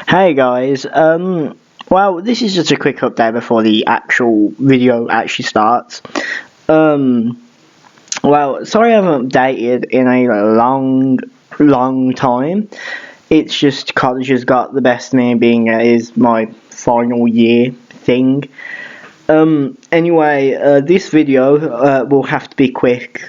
Hey guys, well, this is just a quick update before the actual video actually starts. Well, sorry I haven't updated in a long time. It's just college has got the best of me, being it is my final year thing. Anyway, this video will have to be quick,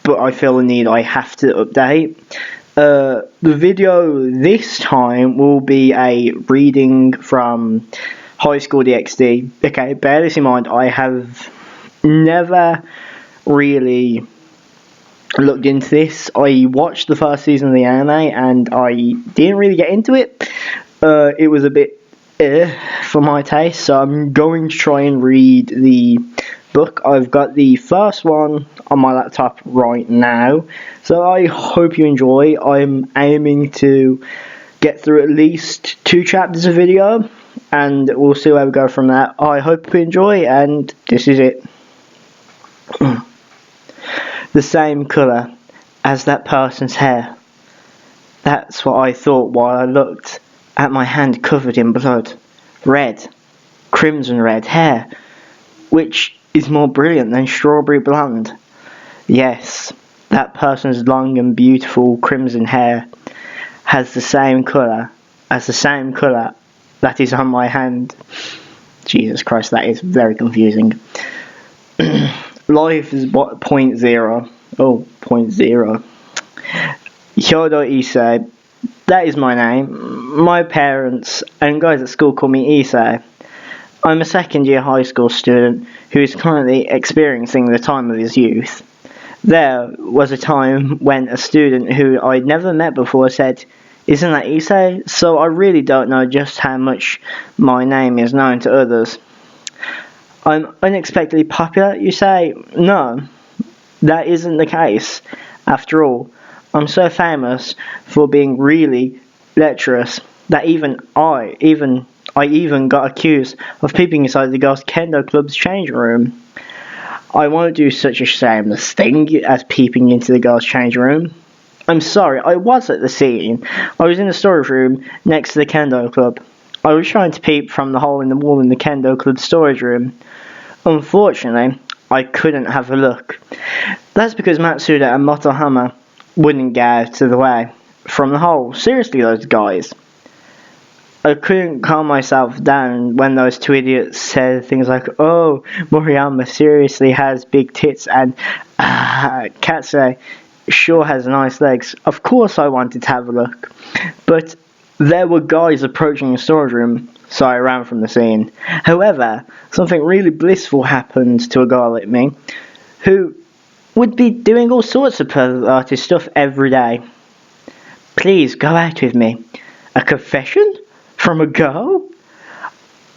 but I feel I have to update. The video this time will be a reading from Highschool DXD. Okay, bear this in mind, I have never really looked into this. I watched the first season of the anime and I didn't really get into it. It was a bit for my taste, so I'm going to try and read the book. I've got the first one on my laptop right now, so I hope you enjoy. I'm aiming to get through at least 2 chapters of video, and we'll see where we go from that. I hope you enjoy, and this is it. The same colour as that person's hair. That's what I thought while I looked at my hand covered in blood. Red, crimson red hair, which is more brilliant than strawberry blonde. Yes, that person's long and beautiful crimson hair has the same colour as the same colour that is on my hand. Jesus Christ, that is very confusing. Life is what, point zero. Oh, point zero. Hyodo Issei. That is my name. My parents and guys at school call me Issei. I'm a second year high school student who is currently experiencing the time of his youth. There was a time when a student who I'd never met before said, "Isn't that Issei?" So I really don't know just how much my name is known to others. I'm unexpectedly popular, you say? No, that isn't the case. After all, I'm so famous for being really lecherous that I even got accused of peeping inside the girls' kendo club's changing room. I won't do such a shameless thing as peeping into the girls' changing room. I'm sorry, I was at the scene. I was in the storage room next to the kendo club. I was trying to peep from the hole in the wall in the kendo club storage room. Unfortunately, I couldn't have a look. That's because Matsuda and Motohama wouldn't get out of the way from the hole. Seriously, those guys. I couldn't calm myself down when those two idiots said things like, "Oh, Moriyama seriously has big tits," and Katsue sure has nice legs. Of course I wanted to have a look, but there were guys approaching the storage room, so I ran from the scene. However, something really blissful happened to a girl like me, who would be doing all sorts of perverted stuff every day. "Please go out with me." A confession? From a girl?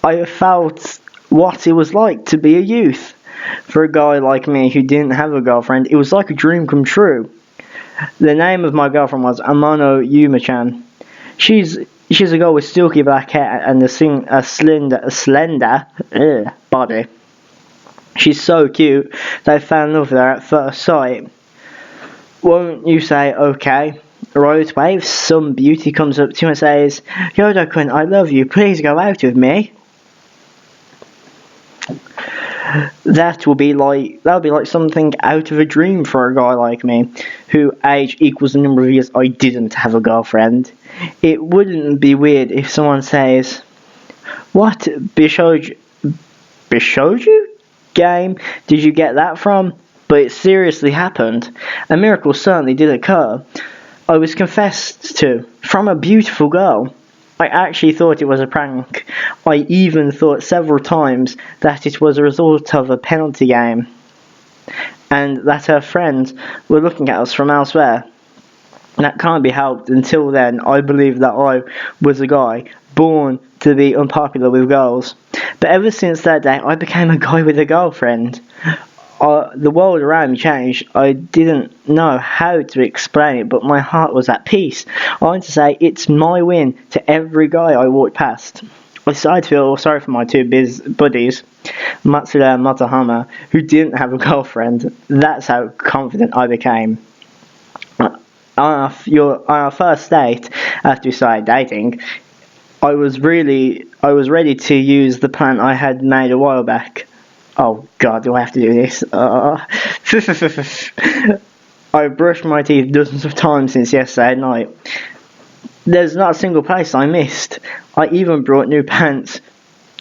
I felt what it was like to be a youth. For a guy like me who didn't have a girlfriend, it was like a dream come true. The name of my girlfriend was Amano Yuma-chan. She's a girl with silky black hair and a slender body. She's so cute that I fell in love with her at first sight. Won't you say okay? Right away, if some beauty comes up to you and says, "Yodo-kun, I love you, please go out with me." That would be like something out of a dream for a guy like me, who age equals the number of years I didn't have a girlfriend. It wouldn't be weird if someone says, "What Bishouju game did you get that from?" But it seriously happened. A miracle certainly did occur. I was confessed to from a beautiful girl. I actually thought it was a prank. I even thought several times that it was a result of a penalty game, and that her friends were looking at us from elsewhere. That can't be helped. Until then, I believed that I was a guy born to be unpopular with girls. But ever since that day, I became a guy with a girlfriend. The world around me changed. I didn't know how to explain it, but my heart was at peace. I want to say it's my win to every guy I walked past. I started to feel sorry for my two buddies, Matsuda and Motohama, who didn't have a girlfriend. That's how confident I became. On our first date, after we started dating, I was ready to use the plan I had made a while back. Oh God, do I have to do this? I brushed my teeth dozens of times since yesterday night. There's not a single place I missed. I even brought new pants.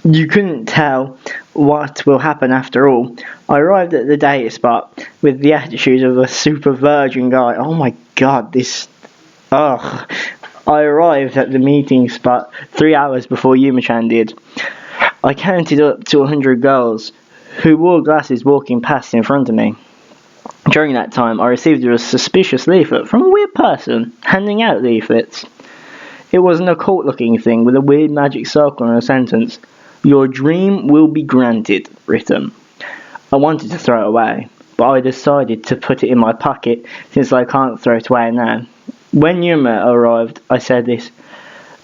You couldn't tell what will happen after all. I arrived at the date spot with the attitude of a super virgin guy. Oh my God, this... Ugh. I arrived at the meeting spot 3 hours before Yuma-chan did. I counted up to 100 girls who wore glasses walking past in front of me. During that time, I received a suspicious leaflet from a weird person handing out leaflets. It was an occult-looking thing with a weird magic circle and a sentence, "Your dream will be granted," written. I wanted to throw it away, but I decided to put it in my pocket since I can't throw it away now. When Yuma arrived, I said this,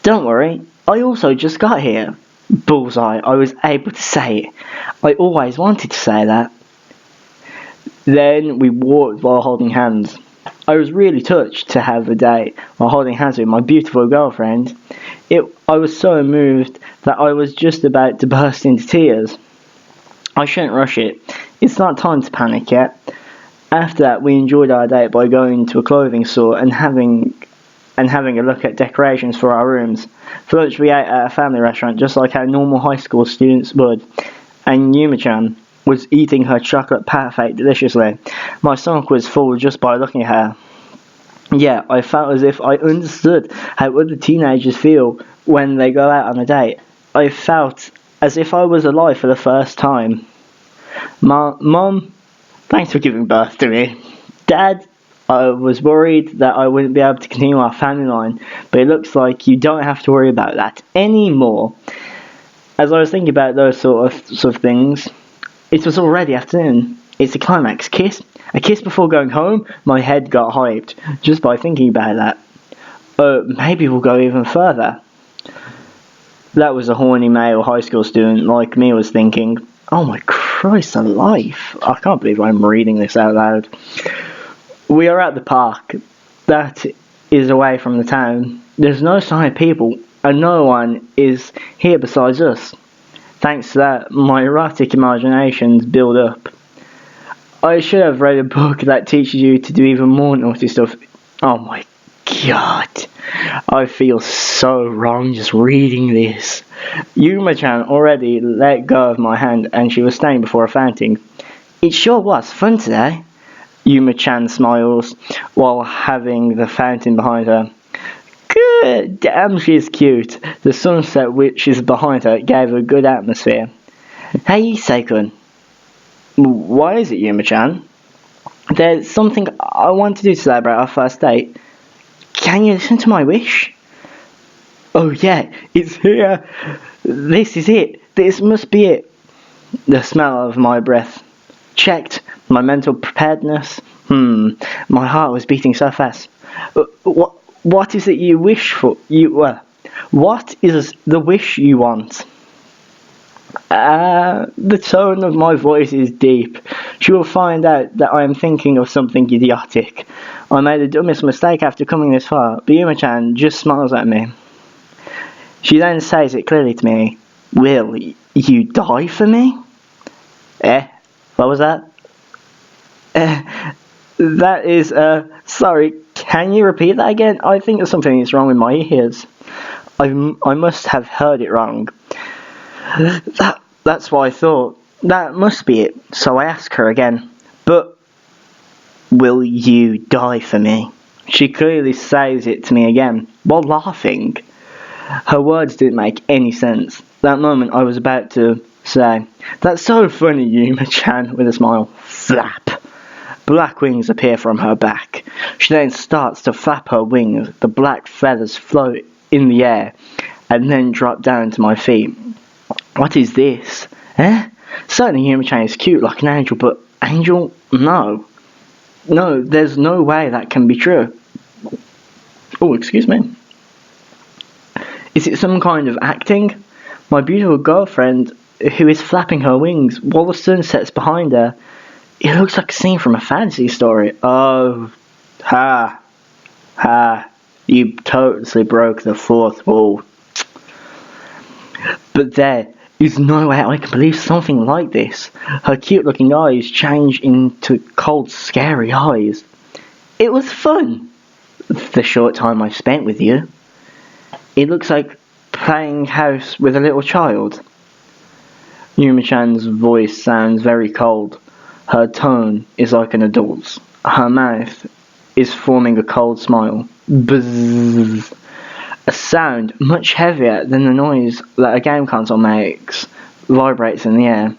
"Don't worry, I also just got here." Bullseye, I was able to say it. I always wanted to say that. Then we walked while holding hands. I was really touched to have a date while holding hands with my beautiful girlfriend. I was so moved that I was just about to burst into tears. I shouldn't rush it. It's not time to panic yet. After that, we enjoyed our date by going to a clothing store and having a look at decorations for our rooms. For lunch, we ate at a family restaurant, just like how normal high school students would. And Yuma-chan was eating her chocolate parfait deliciously. My stomach was full just by looking at her. Yeah, I felt as if I understood how other teenagers feel when they go out on a date. I felt as if I was alive for the first time. Mom, thanks for giving birth to me. Dad, I was worried that I wouldn't be able to continue our family line, but it looks like you don't have to worry about that anymore. As I was thinking about those sort of things, it was already afternoon. It's a climax kiss. A kiss before going home. My head got hyped just by thinking about that. Maybe we'll go even further. That was a horny male high school student like me was thinking. Oh my Christ alive. I can't believe I'm reading this out loud. We are at the park. That is away from the town. There's no sign of people, and no one is here besides us. Thanks to that, my erotic imaginations build up. I should have read a book that teaches you to do even more naughty stuff. Oh my God. I feel so wrong just reading this. Yuma-chan already let go of my hand and she was standing before a fountain. It sure was fun today. Yuma-chan smiles while having the fountain behind her. Good damn, she's cute. The sunset which is behind her gave a good atmosphere. Hey, Seikun. Why is it, Yuma-chan? There's something I want to do to celebrate our first date. Can you listen to my wish? Oh yeah, it's here. This is it. This must be it. The smell of my breath. Checked. My mental preparedness. My heart was beating so fast. What is it you wish for? What is the wish you want? The tone of my voice is deep. She will find out that I am thinking of something idiotic. I made the dumbest mistake after coming this far, but Yuma-chan just smiles at me. She then says it clearly to me. Will you die for me? What was that? That is, sorry, can you repeat that again? I think there's something that's wrong with my ears. I must have heard it wrong. That's what I thought. That must be it. So I asked her again. But will you die for me? She clearly says it to me again, while laughing. Her words didn't make any sense. That moment I was about to say, "That's so funny, Yuma-chan," with a smile. Flap. Black wings appear from her back. She then starts to flap her wings. The black feathers float in the air and then drop down to my feet. What is this? Certainly Yuma-chan is cute like an angel, but angel? No. No, there's no way that can be true. Oh, excuse me. Is it some kind of acting? My beautiful girlfriend, who is flapping her wings while the sun sets behind her, it looks like a scene from a fantasy story. Oh, you totally broke the fourth wall. But there is no way I can believe something like this. Her cute looking eyes change into cold, scary eyes. It was fun, the short time I spent with you. It looks like playing house with a little child. Yuma-chan's voice sounds very cold. Her tone is like an adult's. Her mouth is forming a cold smile. Bzzz. A sound much heavier than the noise that a game console makes vibrates in the air.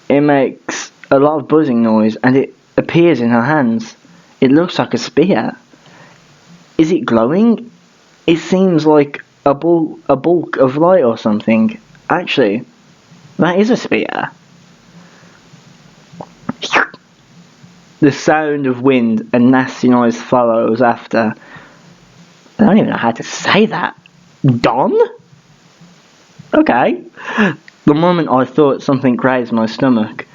It makes a lot of buzzing noise and it appears in her hands. It looks like a spear. Is it glowing? It seems like a bulk of light or something. Actually, that is a spear. The sound of wind and nasty noise follows after. I don't even know how to say that. Don? Okay. The moment I thought something grazed my stomach.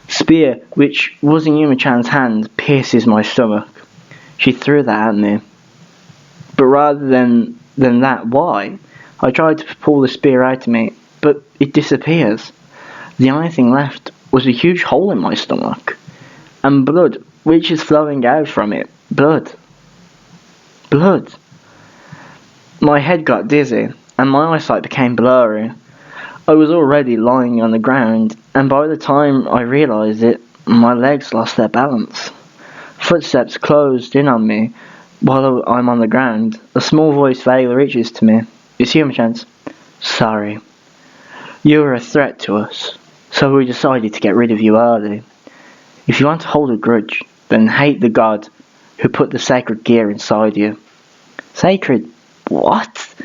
Spear, which was in Yuma-chan's hand, pierces my stomach. She threw that at me. But rather than that, why? I tried to pull the spear out of me, but it disappears. The only thing left was a huge hole in my stomach. And blood, which is flowing out from it. Blood. Blood. My head got dizzy, and my eyesight became blurry. I was already lying on the ground, and by the time I realised it, my legs lost their balance. Footsteps closed in on me while I'm on the ground. A small voice vaguely reaches to me. It's Yuma-chan. Sorry. You were a threat to us, so we decided to get rid of you early. If you want to hold a grudge, then hate the god who put the sacred gear inside you. Sacred? What?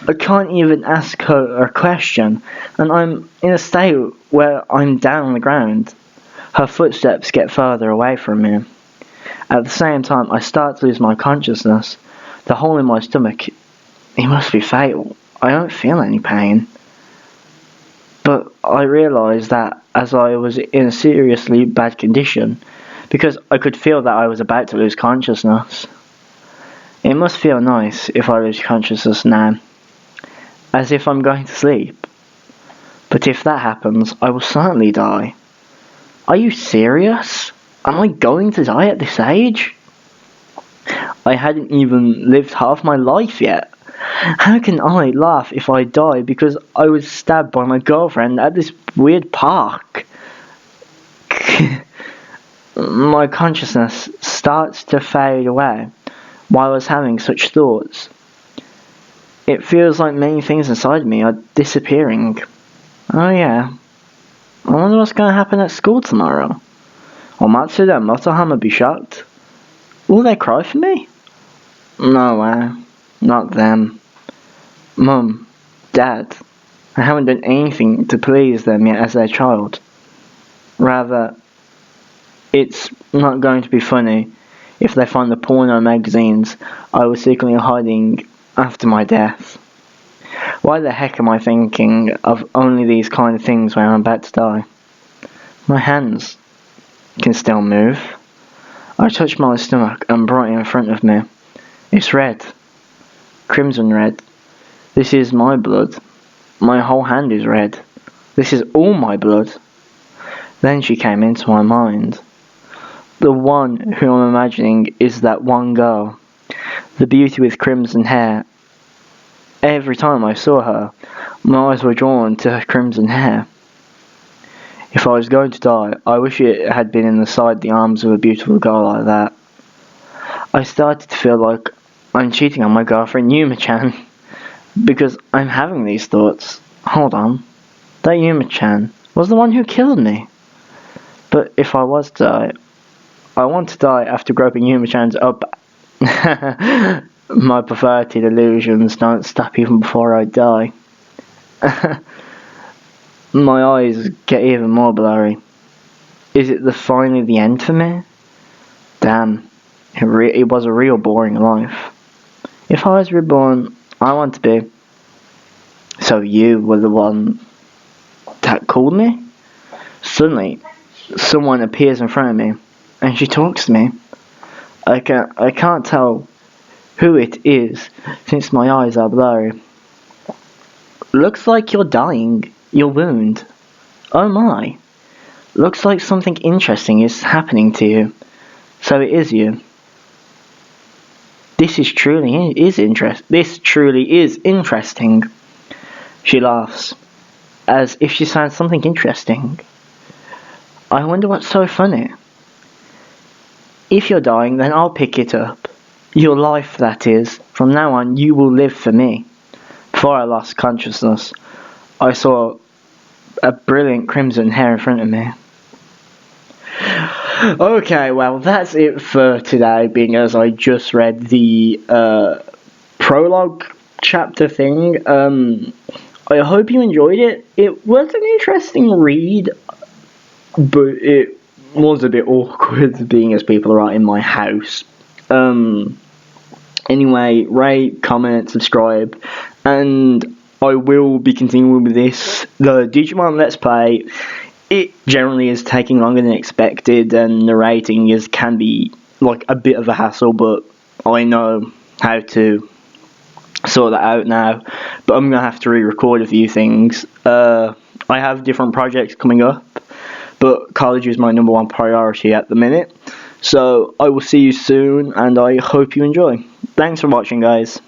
I can't even ask her a question, and I'm in a state where I'm down on the ground. Her footsteps get further away from me. At the same time, I start to lose my consciousness. The hole in my stomach, it must be fatal. I don't feel any pain. But I realised that as I was in a seriously bad condition, because I could feel that I was about to lose consciousness. It must feel nice if I lose consciousness now, as if I'm going to sleep. But if that happens, I will certainly die. Are you serious? Am I going to die at this age? I hadn't even lived half my life yet. How can I laugh if I die because I was stabbed by my girlfriend at this weird park? My consciousness starts to fade away while I was having such thoughts. It feels like many things inside me are disappearing. Oh yeah. I wonder what's going to happen at school tomorrow. Will Matsuda and Motohama be shocked? Will they cry for me? No way. Not them. Mum, Dad, I haven't done anything to please them yet as their child. Rather, it's not going to be funny if they find the porno magazines I was secretly hiding after my death. Why the heck am I thinking of only these kind of things when I'm about to die? My hands can still move. I touch my stomach and brought it in front of me. It's red. Crimson red. This is my blood. My whole hand is red. This is all my blood. Then she came into my mind. The one who I'm imagining is that one girl. The beauty with crimson hair. Every time I saw her, my eyes were drawn to her crimson hair. If I was going to die, I wish it had been inside the arms of a beautiful girl like that. I started to feel like I'm cheating on my girlfriend Yuma-chan, because I'm having these thoughts. Hold on, that Yuma-chan was the one who killed me. But if I was to die, I want to die after groping Yuma-chan's up. My perverted illusions don't stop even before I die. My eyes get even more blurry. Is it finally the end for me? Damn, it was a real boring life. If I was reborn, I want to be. So you were the one that called me? Suddenly, someone appears in front of me, and she talks to me. I can't tell who it is, since my eyes are blurry. Looks like you're dying. Your wound. Oh my. Looks like something interesting is happening to you. So it is you. This truly is interesting. She laughs, as if she found something interesting. I wonder what's so funny. If you're dying, then I'll pick it up. Your life, that is. From now on, you will live for me. Before I lost consciousness, I saw a brilliant crimson hair in front of me. Okay, well, that's it for today, being as I just read the prologue chapter thing. I hope you enjoyed it. It was an interesting read, but it was a bit awkward, being as people are in my house. Anyway, rate, comment, subscribe, and I will be continuing with this. The Digimon Let's Play, it generally is taking longer than expected, and narrating can be like a bit of a hassle, but I know how to sort that out now. But I'm gonna have to re-record a few things. I have different projects coming up, but college is my number one priority at the minute. So I will see you soon, and I hope you enjoy. Thanks for watching, guys.